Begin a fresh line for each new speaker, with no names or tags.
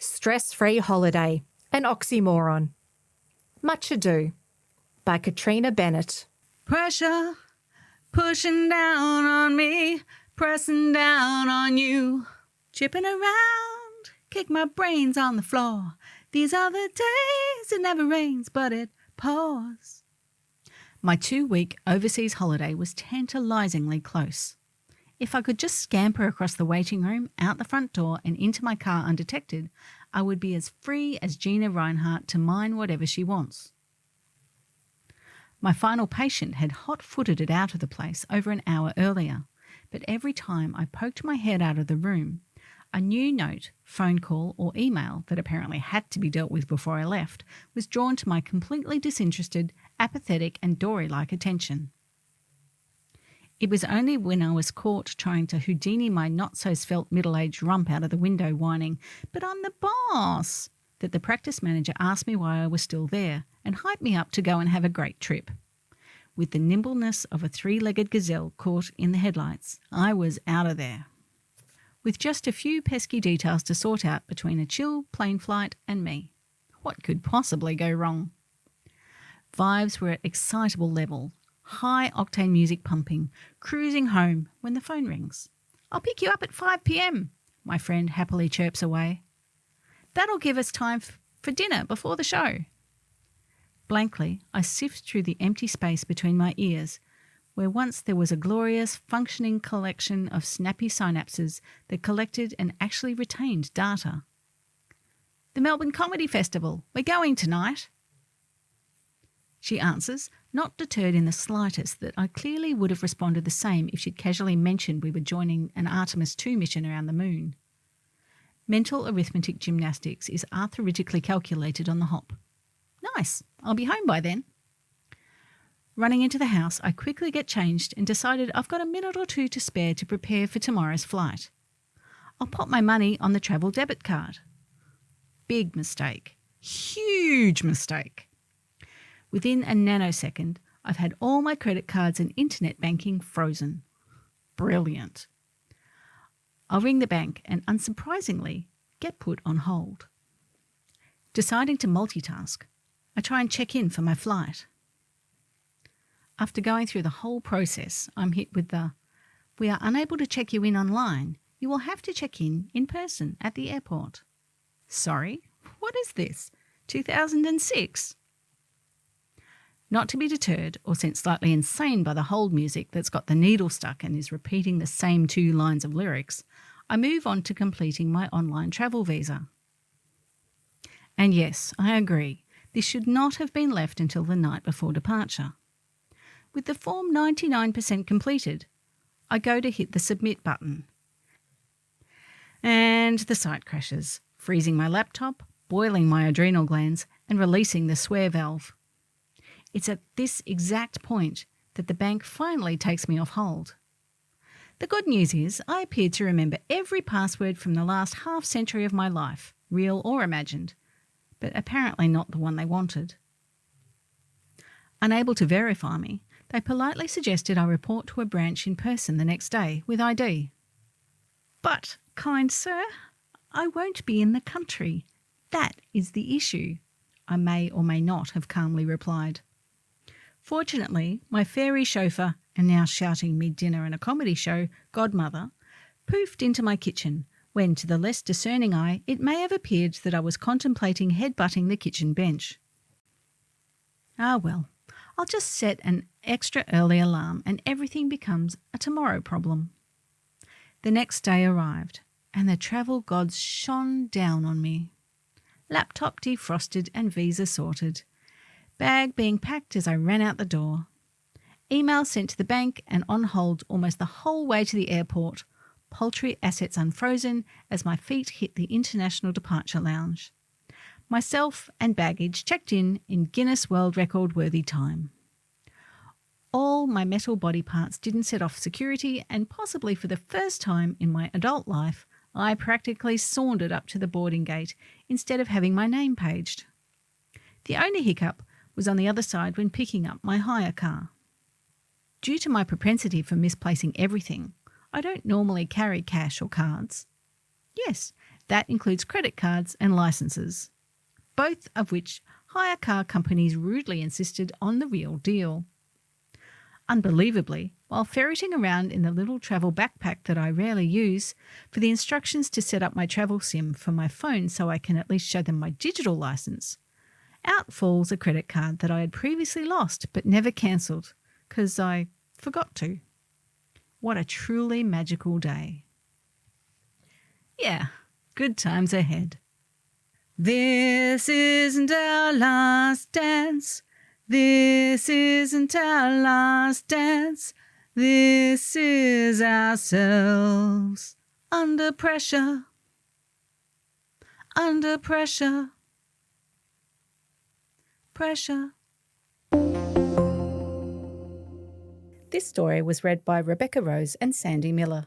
Stress-Free Holiday, an Oxymoron. Much Ado by KATRINA Bennett.
Pressure pushing down on me, pressing down on you, chipping around, kick my brains on the floor. These are the days it never rains, but it pours. My 2-week overseas holiday was tantalisingly close. If I could just scamper across the waiting room, out the front door and into my car undetected, I would be as free as Gina Reinhardt to mine whatever she wants. My final patient had hot-footed it out of the place over an hour earlier, but every time I poked my head out of the room, a new note, phone call or email that apparently had to be dealt with before I left was drawn to my completely disinterested, apathetic and Dory-like attention. It was only when I was caught trying to Houdini my not-so-svelte middle-aged rump out of the window whining, "But I'm the boss," that the practice manager asked me why I was still there and hyped me up to go and have a great trip. With the nimbleness of a 3-legged gazelle caught in the headlights, I was out of there. With just a few pesky details to sort out between a chill plane flight and me. What could possibly go wrong? Vibes were at excitable level, high-octane music pumping, cruising home when the phone rings. "I'll pick you up at 5 p.m, my friend happily chirps away. "That'll give us time for dinner before the show." Blankly, I sift through the empty space between my ears, where once there was a glorious, functioning collection of snappy synapses that collected and actually retained data. "The Melbourne Comedy Festival. We're going tonight." She answers, not deterred in the slightest that I clearly would have responded the same if she'd casually mentioned we were joining an Artemis II mission around the moon. Mental arithmetic gymnastics is arithmetically calculated on the hop. Nice, I'll be home by then. Running into the house, I quickly get changed and decided I've got a minute or two to spare to prepare for tomorrow's flight. I'll pop my money on the travel debit card. Big mistake. Huge mistake. Within a nanosecond, I've had all my credit cards and internet banking frozen. Brilliant. I'll ring the bank and, unsurprisingly, get put on hold. Deciding to multitask, I try and check in for my flight. After going through the whole process, I'm hit with the, "We are unable to check you in online. You will have to check in person at the airport." Sorry, what is this? 2006? Not to be deterred or sent slightly insane by the hold music that's got the needle stuck and is repeating the same 2 lines of lyrics, I move on to completing my online travel visa. And yes, I agree, this should not have been left until the night before departure. With the form 99% completed, I go to hit the submit button. And the site crashes, freezing my laptop, boiling my adrenal glands, and releasing the swear valve. It's at this exact point that the bank finally takes me off hold. The good news is I appeared to remember every password from the last half-century of my life, real or imagined, but apparently not the one they wanted. Unable to verify me, they politely suggested I report to a branch in person the next day with ID. "But, kind sir, I won't be in the country. That is the issue," I may or may not have calmly replied. Fortunately, my fairy chauffeur, and now shouting mid-dinner in a comedy show, godmother, poofed into my kitchen when, to the less discerning eye, it may have appeared that I was contemplating headbutting the kitchen bench. Ah well, I'll just set an extra early alarm and everything becomes a tomorrow problem. The next day arrived, and the travel gods shone down on me. Laptop defrosted and visa sorted. Bag being packed as I ran out the door. Email sent to the bank and on hold almost the whole way to the airport. Paltry assets unfrozen as my feet hit the International Departure Lounge. Myself and baggage checked in Guinness World Record-worthy time. All my metal body parts didn't set off security, and possibly for the first time in my adult life, I practically sauntered up to the boarding gate instead of having my name paged. The only hiccup was on the other side when picking up my hire car. Due to my propensity for misplacing everything, I don't normally carry cash or cards. Yes, That includes credit cards and licenses, both of which hire car companies rudely insisted on the real deal. Unbelievably, while ferreting around in the little travel backpack that I rarely use for the instructions to set up my travel sim for my phone so I can at least show them my digital license, out falls a credit card that I had previously lost but never cancelled because I forgot to. What a truly magical day. Yeah, good times ahead. This isn't our last dance. This isn't our last dance. This is ourselves. Under pressure. Under pressure. Pressure.
This story was read by Rebecca Rose and Sandy Miller.